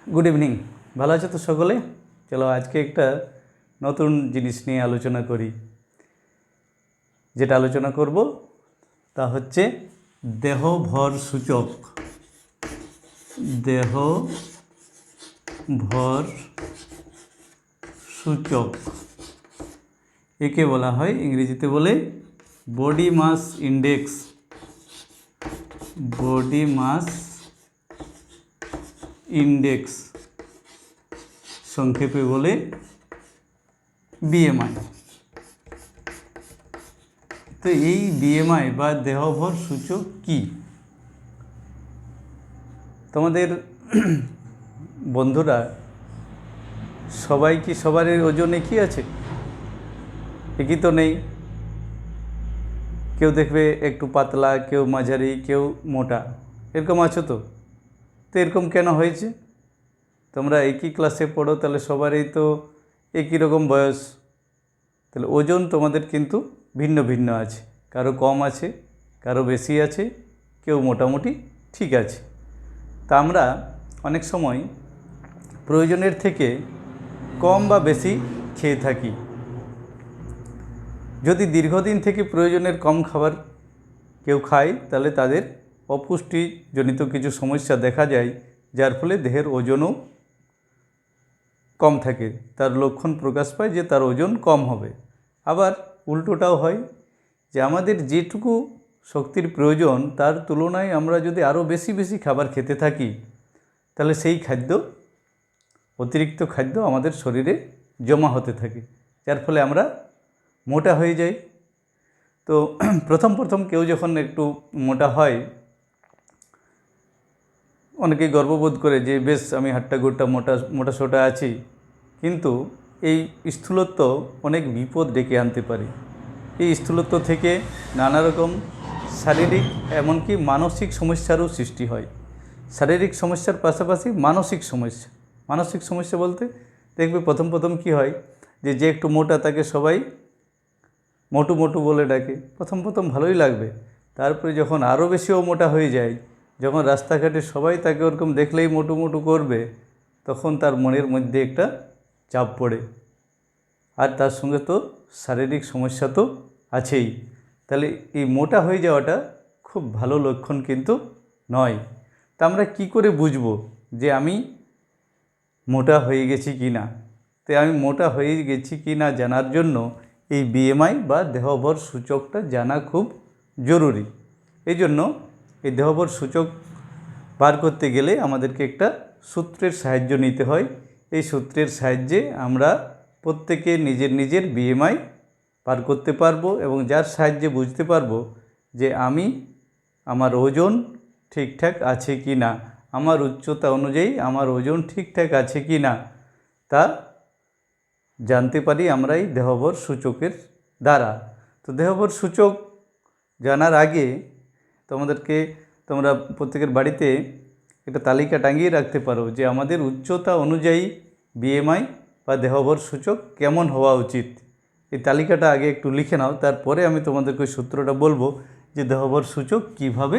Good evening. ভালো আছো তো সকলে? চলো আজকে একটা নতুন জিনিস নিয়ে আলোচনা করি। যেটা আলোচনা করব তা হচ্ছে দেহ ভর সূচক। দেহ ভর সূচক একে বলা হয়, ইংরেজিতে বলে body mass index. Body mass index সংক্ষেপে বলে বিএমআই। তো এই বিএমআই বা দেহভর সূচক কি? তোমাদের বন্ধুরা সবাই কি সবার ওজন একই আছে? একই তো নেই। কেউ দেখবে একটু পাতলা, কেউ মাঝারি, কেউ মোটা, এরকম আছো তো। তো এরকম কেন হয়েছে? তোমরা একই ক্লাসে পড়ো, তাহলে সবারই তো একই রকম বয়স, তাহলে ওজন তোমাদের কিন্তু ভিন্ন ভিন্ন আছে। কারো কম আছে, কারো বেশি আছে, কেউ মোটামুটি ঠিক আছে। তা আমরা অনেক সময় প্রয়োজনের থেকে কম বা বেশি খেয়ে থাকি। যদি দীর্ঘদিন থেকে প্রয়োজনের কম খাবার কেউ খায়, তাহলে তাদের অপুষ্টিজনিত কিছু সমস্যা দেখা যায়, যার ফলে দেহের ওজনও কম থাকে। তার লক্ষণ প্রকাশ পায় যে তার ওজন কম হবে। আবার উল্টোটাও হয় যে আমাদের যেটুকু শক্তির প্রয়োজন তার তুলনায় আমরা যদি আরও বেশি বেশি খাবার খেতে থাকি, তাহলে সেই খাদ্য, অতিরিক্ত খাদ্য আমাদের শরীরে জমা হতে থাকে, যার ফলে আমরা মোটা হয়ে যাই। তো প্রথম কেউ যখন একটু মোটা হয়, অনেকেই গর্ববোধ করে যে বেশ আমি হাট্টা গোট্টা মোটা সোটা আছি। কিন্তু এই স্থূলত্ব অনেক বিপদ ডেকে আনতে পারে। এই স্থূলত্ব থেকে নানা রকম শারীরিক এমনকি মানসিক সমস্যারও সৃষ্টি হয়। শারীরিক সমস্যার পাশাপাশি মানসিক সমস্যা বলতে দেখবে প্রথম কি হয়, যে একটু মোটা তাকে সবাই মোটু মোটু বলে ডাকে। প্রথম ভালোই লাগবে, তারপরে যখন আরও বেশিও মোটা হয়ে যায়, যখন রাস্তাঘাটে সবাই তাকে ওরকম দেখলেই মোটু মোটু করবে, তখন তার মনের মধ্যে একটা চাপ পড়ে। আর তার সঙ্গে তো শারীরিক সমস্যা তো আছেই। তাহলে এই মোটা হয়ে যাওয়াটা খুব ভালো লক্ষণ কিন্তু নয়। তা আমরা কী করে বুঝবো যে আমি মোটা হয়ে গেছি কি না? তো আমি মোটা হয়ে গেছি কি না জানার জন্য এই বিএমআই বা দেহভর সূচকটা জানা খুব জরুরি। এই জন্য এই দেহভর সূচক বার করতে গেলে আমাদেরকে একটা সূত্রের সাহায্য নিতে হয়। এই সূত্রের সাহায্যে আমরা প্রত্যেকে নিজের বিএমআই বার করতে পারবো, এবং যার সাহায্যে বুঝতে পারবো যে আমার ওজন ঠিকঠাক আছে কি না, আমার উচ্চতা অনুযায়ী আমার ওজন ঠিকঠাক আছে কি না, তা জানতে পারি আমরা এই দেহভর সূচকের দ্বারা। তো দেহভর সূচক জানার আগে তোমরা প্রত্যেকের বাড়িতে একটা তালিকা টাঙিয়ে রাখতে পারো যে আমাদের উচ্চতা অনুযায়ী বিএমআই বা দেহভর সূচক কেমন হওয়া উচিত। এই তালিকাটা আগে একটু লিখে নাও, তারপরে আমি তোমাদেরকে ওই সূত্রটা বলবো যে দেহভর সূচক কিভাবে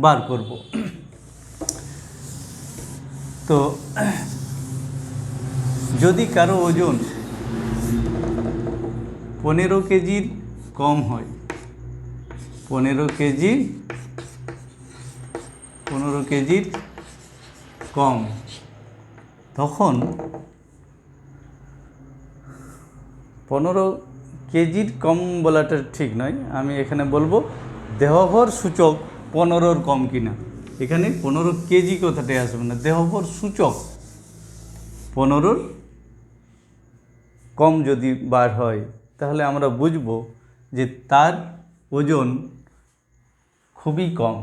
বার করব। তো যদি কারো ওজন 15 কেজির কম হয়, 15 কেজির কম, তখন 15 কেজির কম বলাটা ঠিক নয়, আমি এখানে বলবো দেহভর সূচক 15-র কম কিনা। এখানে 15 কেজি কথাটাই আসবে না, দেহভর সূচক 15-র কম যদি বার হয়, তাহলে আমরা বুঝব যে তার ওজন খুবই কম,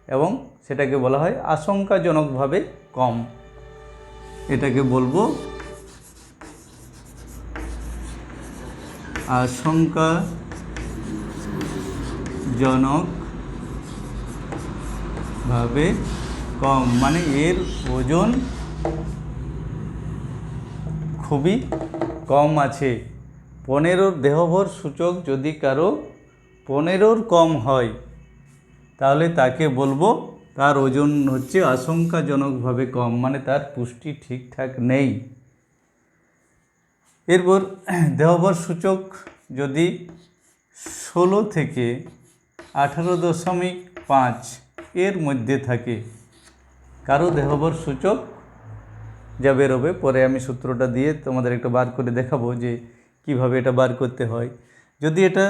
এবং সেটাকে বলা হয় আশঙ্কাজনকভাবে কম। এটাকে বলবো আশঙ্কাজনকভাবে কম, মানে এর ওজন খুবই কম আছে। 15-র দেহভর সূচক যদি কারো 15-র কম হয়, তাহলে তাকে বলবো তার ওজন হচ্ছে আশঙ্কাজনকভাবে কম, মানে তার পুষ্টি ঠিকঠাক নেই। এরপর দেহভর সূচক যদি 16 থেকে 18.5 এর মধ্যে থাকে, কারো দেহভর সূচক যা বেরোবে, পরে আমি সূত্রটা দিয়ে তোমাদের একটা বার করে দেখাবো যে কিভাবে এটা বার করতে হয়। যদি এটা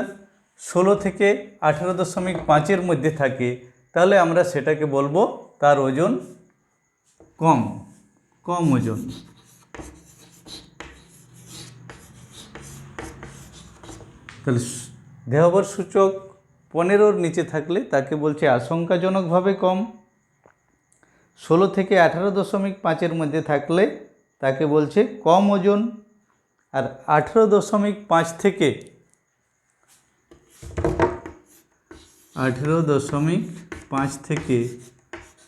16 থেকে 18.5-এর মধ্যে থাকে, তাহলে আমরা সেটাকে বলবো তার ওজন কম ওজন। তাহলে দেহভর সূচক 15-র নিচে থাকলে তাকে বলছে আশঙ্কাজনকভাবে কম। 16 থেকে 18.5-এর মধ্যে থাকলে তাকে বলছে কম ওজন। আর 18.5 থেকে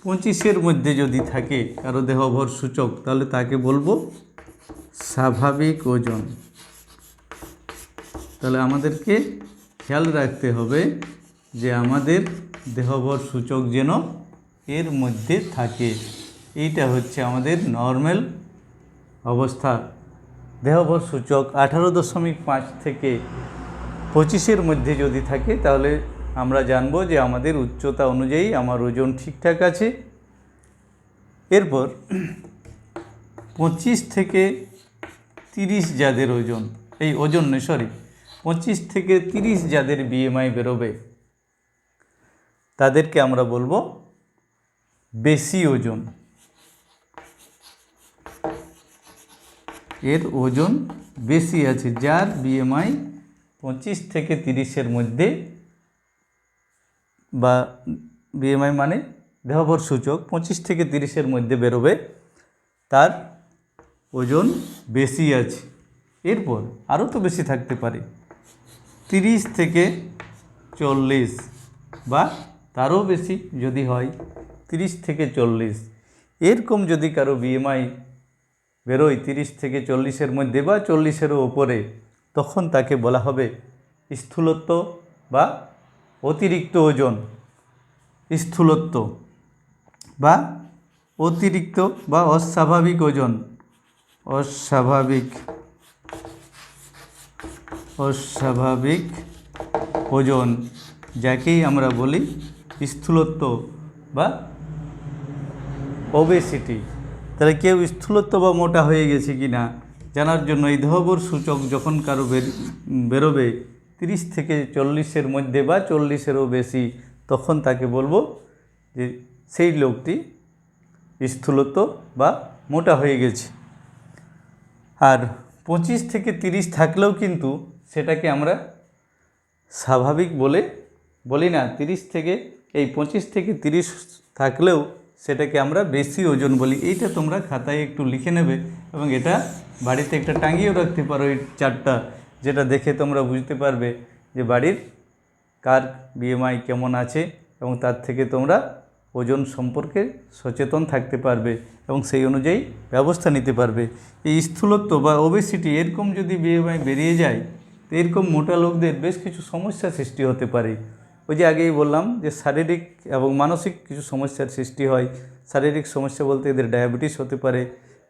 25-এর মধ্যে যদি থাকে কারো দেহভর সূচক, তাহলে তাকে বলবো স্বাভাবিক ওজন। তাহলে আমাদেরকে খেয়াল রাখতে হবে যে আমাদের দেহভর সূচক যেন এর মধ্যে থাকে। এইটা হচ্ছে আমাদের নর্মাল অবস্থা। দেহভর সূচক 18.5 থেকে 25-এর মধ্যে যদি থাকে, তাহলে আমরা জানবো যে আমাদের উচ্চতা অনুযায়ী আমার ওজন ঠিকঠাক আছে। এরপর 25 থেকে 30 যাদের ওজন, এই ওজন নয়, 25 থেকে 30 যাদের বিএমআই বেরোবে, তাদেরকে আমরা বলবো বেশি ওজন। এর ওজন বেশি আছে, যার বিএমআই 25 থেকে 30-এর মধ্যে, বা বিএমআই মানে দেহভর সূচক 25 থেকে 30-এর মধ্যে বেরোবে, তার ওজন বেশি আছে। এরপর আরও তো বেশি থাকতে পারে, 30 থেকে 40 বা তারও বেশি যদি হয়, 30 থেকে 40 এরকম যদি কারো বিএমআই বেরোয় 30 থেকে 40-এর মধ্যে বা 40-এরও ওপরে, তখন তাকে বলা হবে স্থূলত্ব বা অতিরিক্ত ওজন। স্থূলত্ব বা অতিরিক্ত বা অস্বাভাবিক ওজন। অস্বাভাবিক ওজন যাকেই আমরা বলি স্থূলত্ব বা ওবেসিটি। তাহলে কেউ স্থূলত্ব বা মোটা হয়ে গেছে কি না জানার জন্য এই দেহভর সূচক যখন কারো বেরোবে 30 থেকে 40-এর মধ্যে বা 40-এরও বেশি, তখন তাকে বলবো যে সেই লোকটি স্থূলত্ব বা মোটা হয়ে গেছে। আর 25 থেকে 30 থাকলেও কিন্তু সেটাকে আমরা স্বাভাবিক বলি না। 25 থেকে 30 থাকলেও সেটাকে আমরা বেশি ওজন বলি। এইটা তোমরা খাতায় একটু লিখে নেবে এবং এটা বাড়িতে একটা টাঙিয়েও রাখতে পারো, এই চার্টটা, যেটা দেখে তোমরা বুঝতে পারবে যে বাড়ির কার বিএমআই কেমন আছে, এবং তার থেকে তোমরা ওজন সম্পর্কে সচেতন থাকতে পারবে এবং সেই অনুযায়ী ব্যবস্থা নিতে পারবে। এই স্থূলত্ব বা ওবেসিটি এরকম যদি বিএমআই বেরিয়ে যায়, তো এরকম মোটা লোকদের বেশ কিছু সমস্যা সৃষ্টি হতে পারে। ওই যে আগেই বললাম যে শারীরিক এবং মানসিক কিছু সমস্যার সৃষ্টি হয়। শারীরিক সমস্যা বলতে এদের ডায়াবেটিস হতে পারে,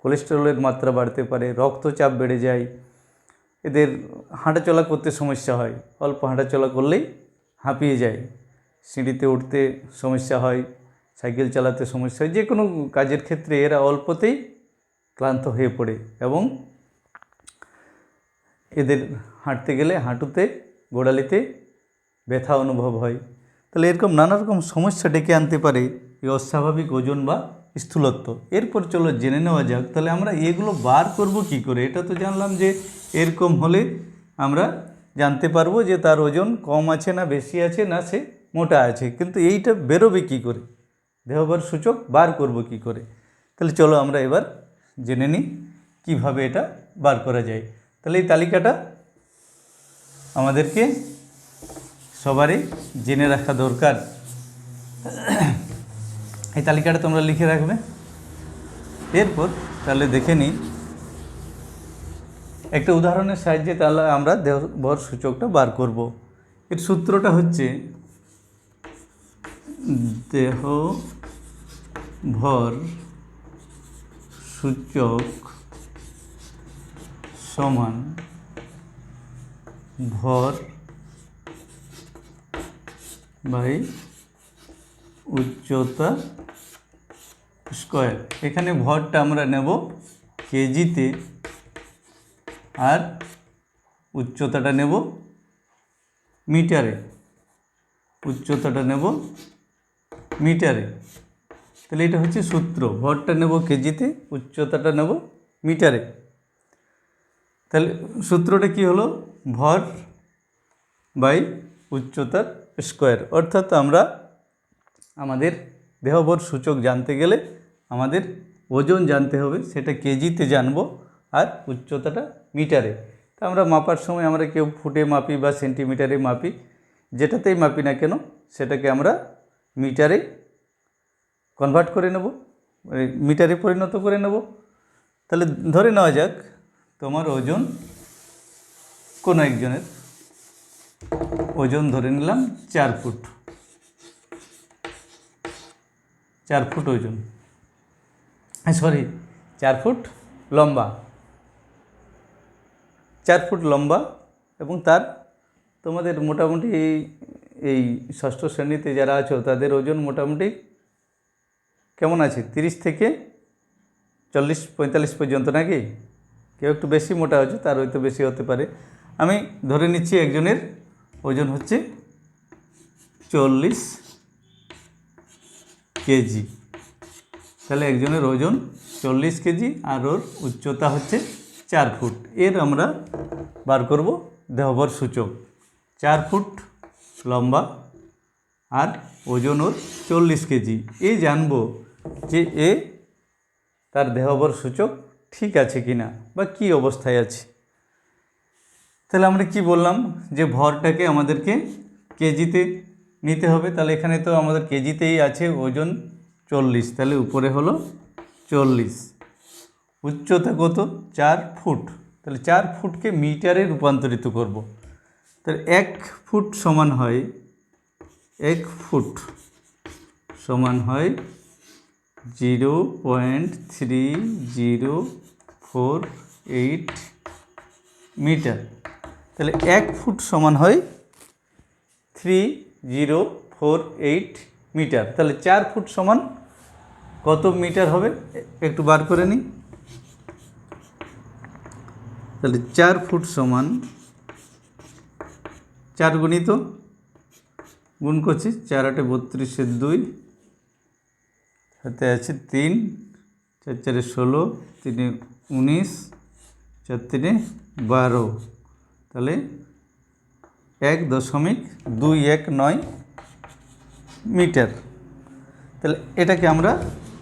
কোলেস্টেরলের মাত্রা বাড়তে পারে, রক্তচাপ বেড়ে যায়, এদের হাঁটাচলা করতে সমস্যা হয়, অল্প হাঁটাচলা করলেই হাঁপিয়ে যায়, সিঁড়িতে উঠতে সমস্যা হয়, সাইকেল চালাতে সমস্যা হয়, যে কোনো কাজের ক্ষেত্রে এরা অল্পতেই ক্লান্ত হয়ে পড়ে এবং এদের হাঁটতে গেলে হাঁটুতে গোড়ালিতে ব্যথা অনুভব হয়। তাহলে এরকম নানা রকম সমস্যা ডেকে আনতে পারে এই অস্বাভাবিক ওজন বা স্থূলত্ব। এরপর চলো জেনে নেওয়া যাক তাহলে আমরা এগুলো বার করব কি করে। এটা তো জানলাম যে এরকম হলে আমরা জানতে পারবো যে তার ওজন কম আছে না বেশি আছে না সে মোটা আছে, কিন্তু এইটা বেরোবে কি করে, দেহভর সূচক বার করব কি করে। তাহলে চলো আমরা এবার জেনে নিই কীভাবে এটা বার করা যায়। তাহলে এই তালিকাটা আমাদেরকে সবারই জেনে রাখা দরকার। এই তালিকাটা তোমরা লিখে রাখবে। এরপর তাহলে দেখে নিই একটা উদাহরণের সাহায্যে, তাহলে আমরা দেহভর সূচকটা বার করব। এর সূত্রটা হচ্ছে দেহভর ভর সূচক সমান ভর বাই উচ্চতা স্কয়ার। এখানে ভরটা আমরা নেব কেজিতে আর উচ্চতাটা নেব মিটারে। উচ্চতাটা নেব মিটারে। তাহলে এটা হচ্ছে সূত্র, ভরটা নেব কেজিতে, উচ্চতাটা নেব মিটারে। তাহলে সূত্রটা কি হলো? ভর বাই উচ্চতার স্কয়ার। অর্থাৎ আমরা আমাদের দেহভর সূচক জানতে গেলে আমাদের ওজন জানতে হবে, সেটা কেজিতে জানবো আর উচ্চতাটা মিটারে। তা আমরা মাপার সময় আমরা কেউ ফুটে মাপি বা সেন্টিমিটারে মাপি, যেটাতেই মাপি না কেন সেটাকে আমরা মিটারে কনভার্ট করে নেব, মিটারে পরিণত করে নেব। তাহলে ধরে নেওয়া যাক তোমার ওজন, কোনো একজনের ওজন ধরে নিলাম 4 ফুট, 4 ফুট ওজন, সরি 4 ফুট লম্বা, 4 ফুট লম্বা। এবং তার তোমাদের মোটামুটি এই ষষ্ঠ শ্রেণীতে যারা আছো তাদের ওজন মোটামুটি কেমন আছে? 30 থেকে 40-45 পর্যন্ত, নাকি? কেউ একটু বেশি মোটা হচ্ছে, তার হয়তো বেশি হতে পারে। আমি ধরে নিচ্ছি একজনের ওজন হচ্ছে 40 কেজি। তাহলে একজনের ওজন 40 কেজি আর ওর উচ্চতা হচ্ছে 4 ফুট। এর আমরা বার করব দেহভর সূচক। 4 ফুট লম্বা আর ওজন ওর 40 কেজি। এ জানবো যে তার দেহভর সূচক ঠিক আছে কি না বা কী অবস্থায় আছে। তাহলে আমরা কি বললাম যে ভরটাকে আমাদেরকে কেজিতে নিতে হবে। তাহলে এখানে তো আমাদের কেজিতেই আছে ওজন 40, তাহলে উপরে হলো 40। উচ্চতা কত? 4 ফুট। তাহলে 4 ফুটকে মিটারে রূপান্তরিত করব। তাহলে 1 ফুট সমান হয় 1 ফুট সমান হয় 0.3048 মিটার। তাহলে 1 ফুট সমান হয় 3048 মিটার। তাহলে 4 ফুট সমান কত মিটার হবে একটু বার করে নিই। তাহলে 4 ফুট সমান 4 গুণিত, গুণ করছি 4 8 32 2, হাতে আছে 3, 4 4 16, 3 19, 4 3 12। তাহলে 1.219 মিটার। তাহলে এটাকে আমরা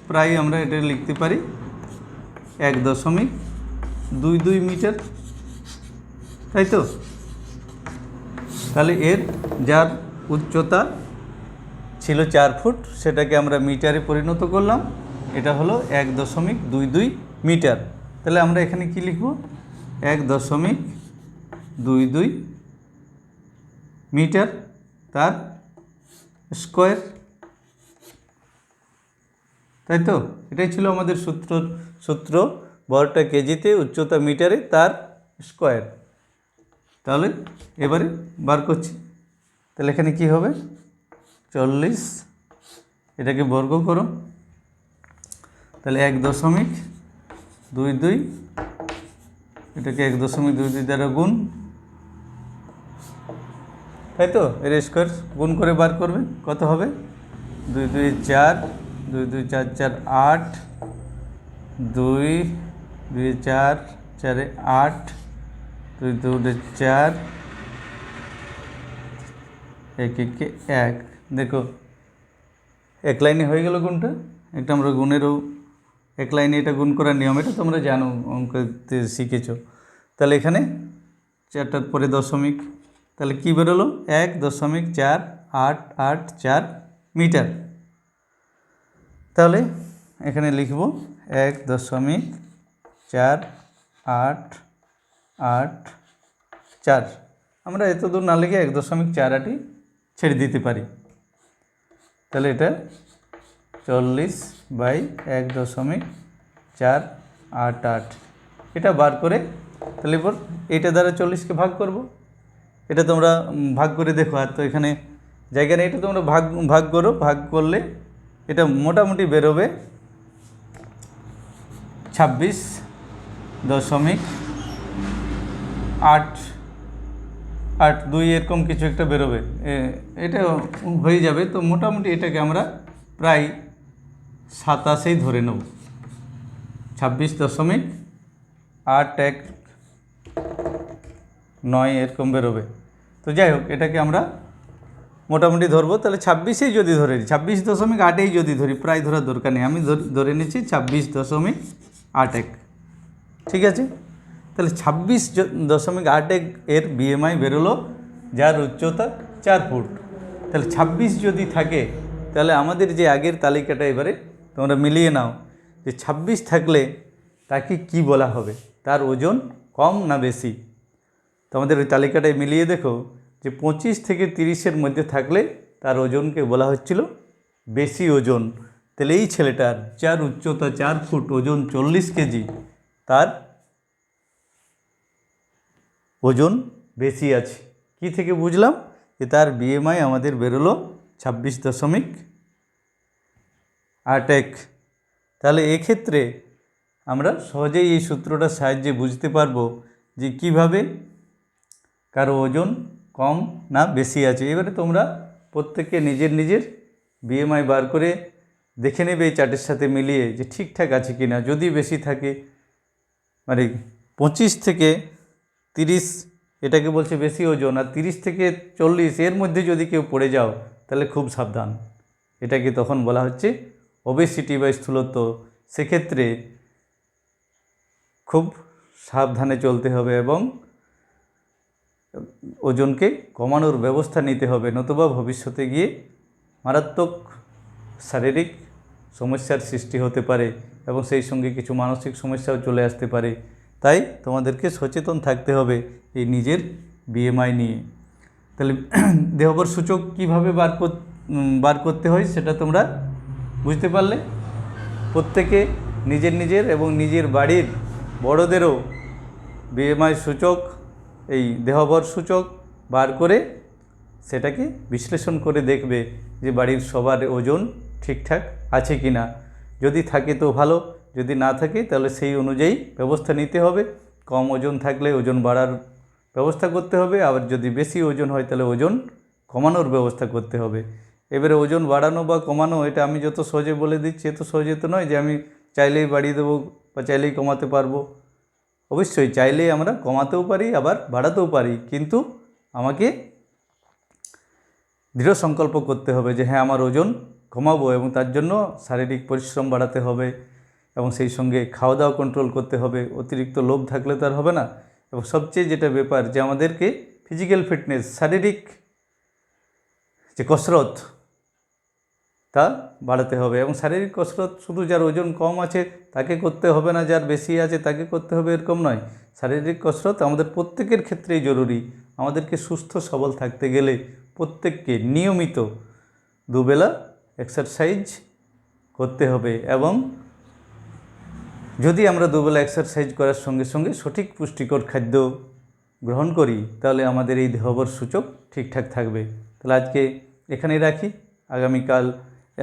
প্রায় আমরা এটা লিখতে পারি 1.22 মিটার, তাই তো? তাহলে এর যার উচ্চতা ছিল 4 ফুট সেটাকে আমরা মিটারে পরিণত করলাম, এটা হলো 1.22 মিটার। তাহলে আমরা এখানে কি লিখব? 1.22 মিটার তার স্কয়ার, তাই তো? এটাই ছিল আমাদের সূত্র ভরটা কেজিতে, উচ্চতা মিটারে, তার স্কয়ার। তাহলে এবারে বার করছি। তাহলে এখানে কি হবে? 40, এটাকে বর্গ করো, তাহলে 1.22, এটাকে 1.22 দ্বারা গুণ, তাই তো? এর স্কয়ার গুণ করে বার করবে, কত হবে? 2 2 4, 2 2 4 4 8, 2 2 4 4 8, 2 2 4, 1 1 1। দেখো এক লাইনে হয়ে গেল গুণটা। একটা আমরা গুণেরও এক লাইনে এটা গুণ করার নিয়ম, এটা তোমরা জানো, অঙ্কতে শিখেছ। তাহলে এখানে 4টার পরে দশমিক, তাহলে কী বেরোলো? 1.488 মিটার। তাহলে এখানে লিখব 1.488। আমরা এত দূর না লিখে 1.48 ছেড়ে দিতে পারি। তাহলে এটা 40/1.488 এটা বার করে তাহলে পর এইটা দ্বারা 40কে ভাগ করব। এটা তোমরা ভাগ করে দেখো, আর তো এখানে জায়গা নেই, এটা তোমরা ভাগ করো। ভাগ করলে এটা মোটামুটি বেরোবে 26.882 এরকম কিছু একটা বেরোবে, এটা হয়ে যাবে। তো মোটামুটি এটাকে আমরা প্রায় 27 ধরে নেব, 26.819 এরকম বেরোবে। তো যাই হোক, এটাকে আমরা মোটামুটি ধরবো। তাহলে 26ই যদি ধরে, 26.8 যদি ধরি, প্রায় ধরার দরকার নেই, আমি ধরে নিচ্ছি 26.81। ঠিক আছে, তাহলে 26.81 এর বিএমআই বেরোলো, যার উচ্চতা 4 ফুট। তাহলে 26 যদি থাকে, তাহলে আমাদের যে আগের তালিকাটা এবারে তোমরা মিলিয়ে নাও যে 26 থাকলে তাকে কি বলা হবে, তার ওজন কম না বেশি। তোমাদের ওই তালিকাটায় মিলিয়ে দেখো যে 25 থেকে 30-এর মধ্যে থাকলে তার ওজনকে বলা হচ্ছিল বেশি ওজন। তাহলে এই ছেলেটার যার উচ্চতা 4 ফুট, ওজন 40 কেজি, তার ওজন বেশি আছে। কি থেকে বুঝলাম যে তার বিএমআই আমাদের বেরোলো 26.81। তাহলে এক্ষেত্রে আমরা সহজেই এই সূত্রটার সাহায্যে বুঝতে পারবো যে কিভাবে কারো ওজন কম না বেশি আছে। এবারে তোমরা প্রত্যেকে নিজের নিজের বিএমআই বার করে দেখে নেবে এই চার্টের সাথে মিলিয়ে যে ঠিকঠাক আছে কি না। যদি বেশি থাকে, মানে 25 থেকে 30 এটাকে বলছে বেশি ওজন, আর 30 থেকে 40 এর মধ্যে যদি কেউ পড়ে যাও, তাহলে খুব সাবধান, এটাকে তখন বলা হচ্ছে ওবেসিটি বা স্থূলত্ব। সেক্ষেত্রে খুব সাবধানে চলতে হবে এবং ওজনকে কমানোর ব্যবস্থা নিতে হবে, নতুবা ভবিষ্যতে গিয়ে মারাত্মক শারীরিক সমস্যার সৃষ্টি হতে পারে এবং সেই সঙ্গে কিছু মানসিক সমস্যাও চলে আসতে পারে। তাই তোমাদেরকে সচেতন থাকতে হবে এই নিজের বিএমআই নিয়ে। তাহলে দেহবর সূচক কীভাবে বার করতে হয় সেটা তোমরা বুঝতে পারলে। প্রত্যেকে নিজের নিজের এবং নিজের বাড়ির বড়দেরও বিএমআই সূচক, এই দেহবর সূচক বার করে সেটাকে বিশ্লেষণ করে দেখবে যে বাড়ির সবার ওজন ঠিকঠাক আছে কি না। যদি থাকে তো ভালো, যদি না থাকে তাহলে সেই অনুযায়ী ব্যবস্থা নিতে হবে। কম ওজন থাকলে ওজন বাড়ার ব্যবস্থা করতে হবে, আবার যদি বেশি ওজন হয় তাহলে ওজন কমানোর ব্যবস্থা করতে হবে। এবারে ওজন বাড়ানো বা কমানো, এটা আমি যত সহজে বলে দিচ্ছি, এত সহজে তো নয় যে আমি চাইলেই বাড়িয়ে দেবো বা চাইলেই কমাতে পারবো। অবশ্যই চাইলেই আমরা কমাতেও পারি, আবার বাড়াতেও পারি, কিন্তু আমাকে দৃঢ় সংকল্প করতে হবে যে হ্যাঁ, আমার ওজন কমাবো এবং তার জন্য শারীরিক পরিশ্রম বাড়াতে হবে এবং সেই সঙ্গে খাওয়া দাওয়া কন্ট্রোল করতে হবে। অতিরিক্ত লোভ থাকলে তো আর হবে না। এবং সবচেয়ে যেটা ব্যাপার যে আমাদেরকে ফিজিক্যাল ফিটনেস, শারীরিক যে কসরত, তা বাড়াতে হবে। এবং শারীরিক কসরত শুধু যার ওজন কম আছে তাকে করতে হবে না, যার বেশি আছে তাকে করতে হবে, এরকম নয়। শারীরিক কসরত আমাদের প্রত্যেকের ক্ষেত্রেই জরুরি। আমাদেরকে সুস্থ সবল থাকতে গেলে প্রত্যেককে নিয়মিত দুবেলা এক্সারসাইজ করতে হবে। এবং যদি আমরা দুবেলা এক্সারসাইজ করার সঙ্গে সঙ্গে সঠিক পুষ্টিকর খাদ্য গ্রহণ করি, তাহলে আমাদের এই দেহবর সূচক ঠিকঠাক থাকবে। তাহলে আজকে এখানেই রাখি।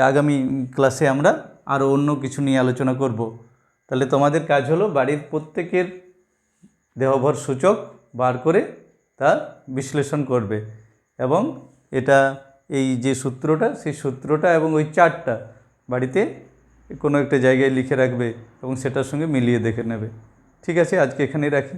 আগামী ক্লাসে আমরা আরও অন্য কিছু নিয়ে আলোচনা করব। তাহলে তোমাদের কাজ হলো বাড়ির প্রত্যেকের দেহবর সূচক বার করে তা বিশ্লেষণ করবে এবং এটা এই যে সূত্রটা, সেই সূত্রটা এবং ওই চার্টটা বাড়িতে কোনো একটা জায়গায় লিখে রাখবে এবং সেটার সঙ্গে মিলিয়ে দেখে নেবে। ঠিক আছে, আজকে এখানেই রাখি।